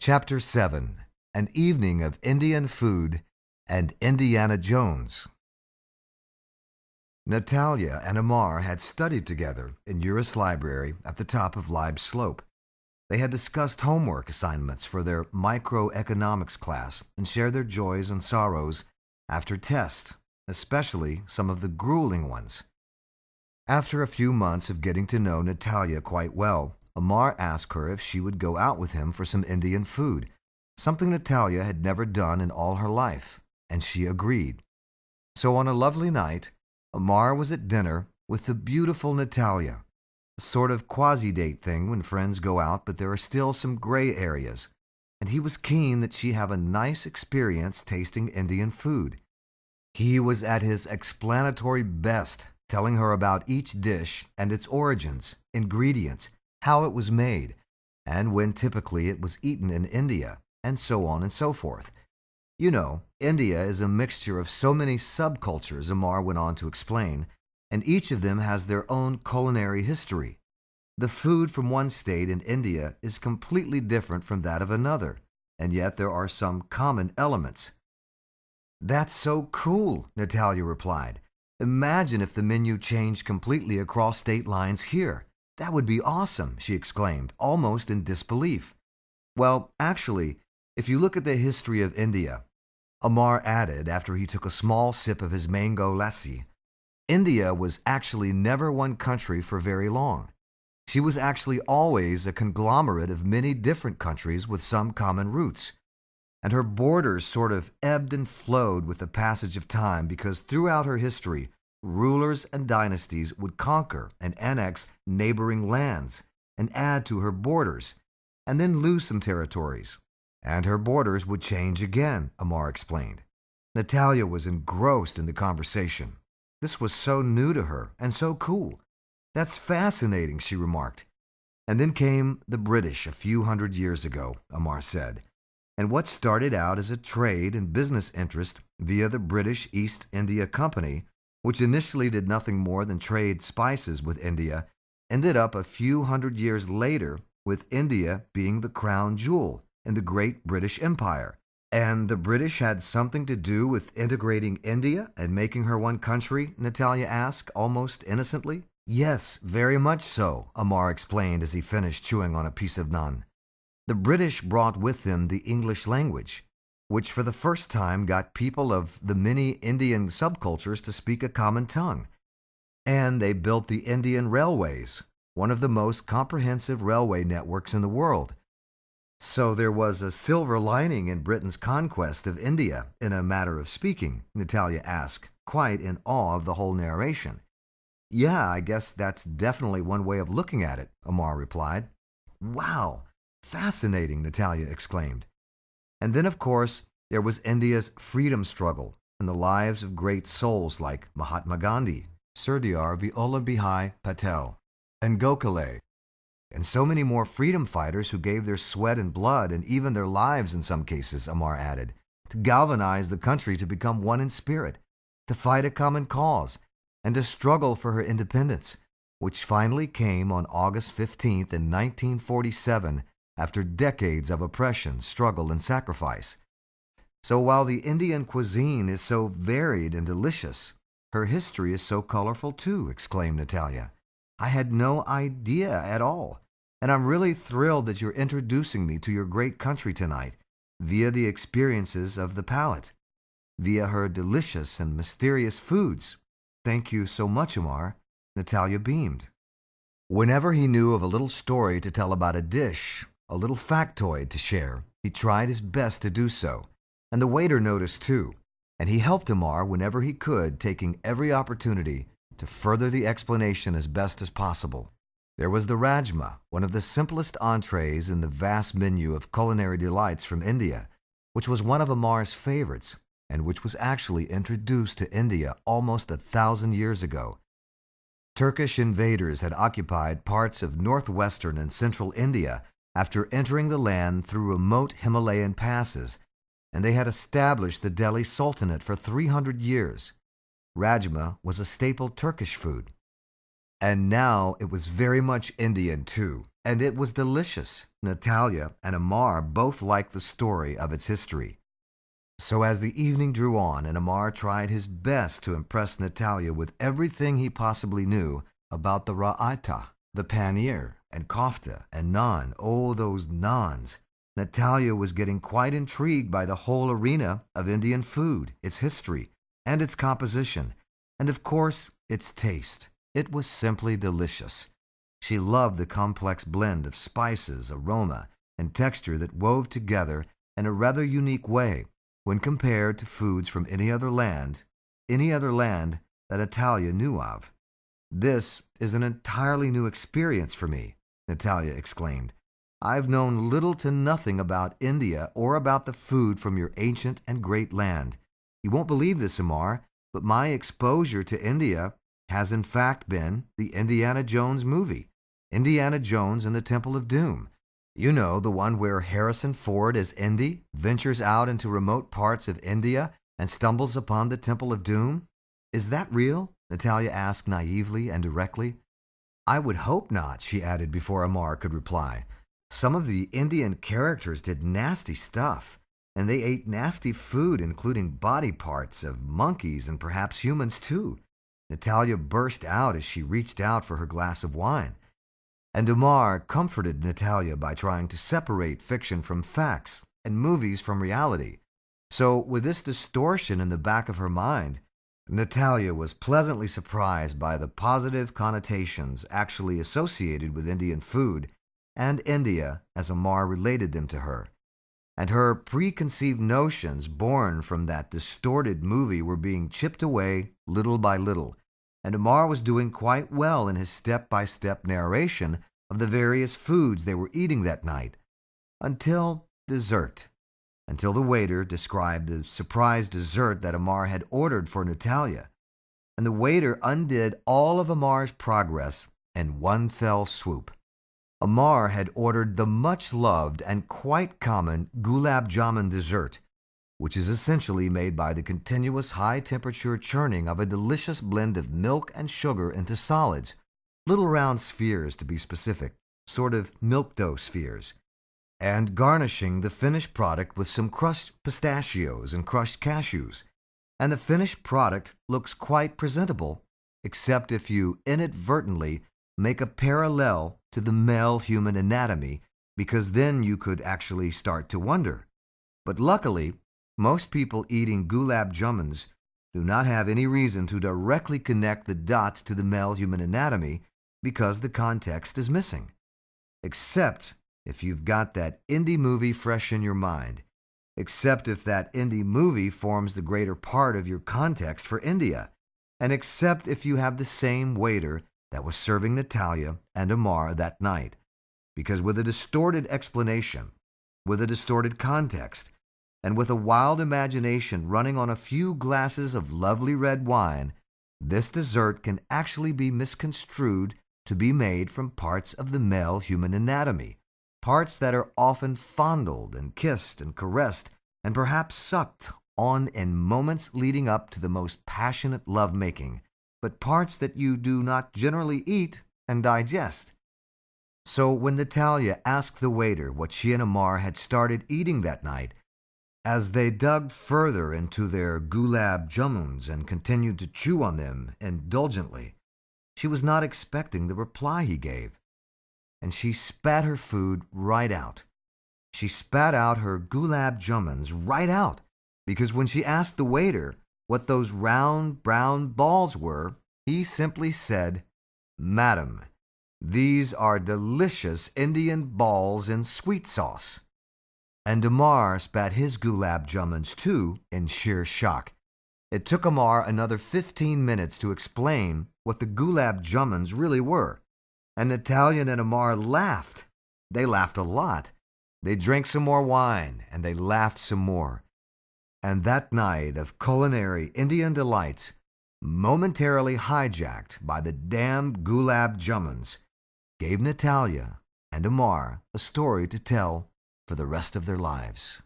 Chapter 7. An Evening of Indian Food and Indiana Jones. Natalia and Amar had studied together in Urus Library at the top of Libe's Slope. They had discussed homework assignments for their microeconomics class and shared their joys and sorrows after tests, especially some of the grueling ones. After a few months of getting to know Natalia quite well, Amar asked her if she would go out with him for some Indian food, something Natalia had never done in all her life, and she agreed. So on a lovely night, Amar was at dinner with the beautiful Natalia, a sort of quasi-date thing when friends go out, but there are still some gray areas, and he was keen that she have a nice experience tasting Indian food. He was at his explanatory best, telling her about each dish and its origins, ingredients, how it was made, and when typically it was eaten in India, and so on and so forth. You know, India is a mixture of so many subcultures, Amar went on to explain, and each of them has their own culinary history. The food from one state in India is completely different from that of another, and yet there are some common elements. "That's so cool," Natalia replied. "Imagine if the menu changed completely across state lines here. That would be awesome," she exclaimed, almost in disbelief. "Well, actually, if you look at the history of India," Amar added after he took a small sip of his mango lassi, "India was actually never one country for very long. She was actually always a conglomerate of many different countries with some common roots. And her borders sort of ebbed and flowed with the passage of time because throughout her history, rulers and dynasties would conquer and annex neighboring lands and add to her borders, and then lose some territories. And her borders would change again," Amar explained. Natalia was engrossed in the conversation. This was so new to her and so cool. "That's fascinating," she remarked. "And then came the British a few hundred years ago," Amar said. "And what started out as a trade and business interest via the British East India Company, which initially did nothing more than trade spices with India, ended up a few hundred years later with India being the crown jewel in the great British Empire. And the British had something to do with integrating India and making her one country?" Natalia asked, almost innocently. "Yes, very much so," Amar explained as he finished chewing on a piece of naan. "The British brought with them the English language, which for the first time got people of the many Indian subcultures to speak a common tongue. And they built the Indian railways, one of the most comprehensive railway networks in the world. So there was a silver lining in Britain's conquest of India, in a matter of speaking," Natalia asked, quite in awe of the whole narration. "Yeah, I guess that's definitely one way of looking at it," Amar replied. "Wow, fascinating," Natalia exclaimed. "And then, of course, there was India's freedom struggle and the lives of great souls like Mahatma Gandhi, Sardar Vallabhbhai Patel, and Gokhale, and so many more freedom fighters who gave their sweat and blood and even their lives in some cases," Amar added, "to galvanize the country to become one in spirit, to fight a common cause, and to struggle for her independence, which finally came on August 15th in 1947 after decades of oppression, struggle, and sacrifice. So while the Indian cuisine is so varied and delicious, her history is so colorful too," exclaimed Natalia. "I had no idea at all, and I'm really thrilled that you're introducing me to your great country tonight via the experiences of the palate, via her delicious and mysterious foods. Thank you so much, Amar." Natalia beamed. Whenever he knew of a little story to tell about a dish, a little factoid to share, he tried his best to do so, and the waiter noticed too, and he helped Amar whenever he could, taking every opportunity to further the explanation as best as possible. There was the rajma, one of the simplest entrees in the vast menu of culinary delights from India, which was one of Amar's favorites, and which was actually introduced to India almost 1,000 years ago. Turkish invaders had occupied parts of northwestern and central India after entering the land through remote Himalayan passes, and they had established the Delhi Sultanate for 300 years. Rajma was a staple Turkish food. And now it was very much Indian too, and it was delicious. Natalia and Amar both liked the story of its history. So as the evening drew on and Amar tried his best to impress Natalia with everything he possibly knew about the ra'ita, the paneer, and kofta, and naan, oh, those naans, Natalia was getting quite intrigued by the whole arena of Indian food, its history, and its composition, and of course, its taste. It was simply delicious. She loved the complex blend of spices, aroma, and texture that wove together in a rather unique way when compared to foods from any other land that Natalia knew of. "This is an entirely new experience for me," Natalia exclaimed. "I've known little to nothing about India or about the food from your ancient and great land. You won't believe this, Amar, but my exposure to India has in fact been the Indiana Jones movie, Indiana Jones and the Temple of Doom. You know, the one where Harrison Ford as Indy ventures out into remote parts of India and stumbles upon the Temple of Doom. Is that real?" Natalia asked naively and directly. "I would hope not," she added before Amar could reply. "Some of the Indian characters did nasty stuff, and they ate nasty food, including body parts of monkeys and perhaps humans too." Natalia burst out as she reached out for her glass of wine. And Amar comforted Natalia by trying to separate fiction from facts and movies from reality. So, with this distortion in the back of her mind, Natalia was pleasantly surprised by the positive connotations actually associated with Indian food and India as Amar related them to her. And her preconceived notions born from that distorted movie were being chipped away little by little, and Amar was doing quite well in his step-by-step narration of the various foods they were eating that night, until dessert. Until the waiter described the surprise dessert that Amar had ordered for Natalia, and the waiter undid all of Amar's progress in one fell swoop. Amar had ordered the much-loved and quite common gulab jamun dessert, which is essentially made by the continuous high-temperature churning of a delicious blend of milk and sugar into solids, little round spheres to be specific, sort of milk dough spheres, and garnishing the finished product with some crushed pistachios and crushed cashews. And the finished product looks quite presentable, except if you inadvertently make a parallel to the male human anatomy, because then you could actually start to wonder. But luckily, most people eating gulab jamuns do not have any reason to directly connect the dots to the male human anatomy because the context is missing. Except if you've got that indie movie fresh in your mind. Except if that indie movie forms the greater part of your context for India. And except if you have the same waiter that was serving Natalia and Amar that night. Because with a distorted explanation, with a distorted context, and with a wild imagination running on a few glasses of lovely red wine, this dessert can actually be misconstrued to be made from parts of the male human anatomy, parts that are often fondled and kissed and caressed and perhaps sucked on in moments leading up to the most passionate love-making, but parts that you do not generally eat and digest. So when Natalia asked the waiter what she and Amar had started eating that night, as they dug further into their gulab jamuns and continued to chew on them indulgently, she was not expecting the reply he gave. And she spat her food right out. She spat out her gulab jamuns right out, because when she asked the waiter what those round brown balls were, he simply said, "Madam, these are delicious Indian balls in sweet sauce." And Amar spat his gulab jamuns too in sheer shock. It took Amar another 15 minutes to explain what the gulab jamuns really were. And Natalia and Amar laughed. They laughed a lot. They drank some more wine, and they laughed some more. And that night of culinary Indian delights, momentarily hijacked by the damned gulab jamuns, gave Natalia and Amar a story to tell for the rest of their lives.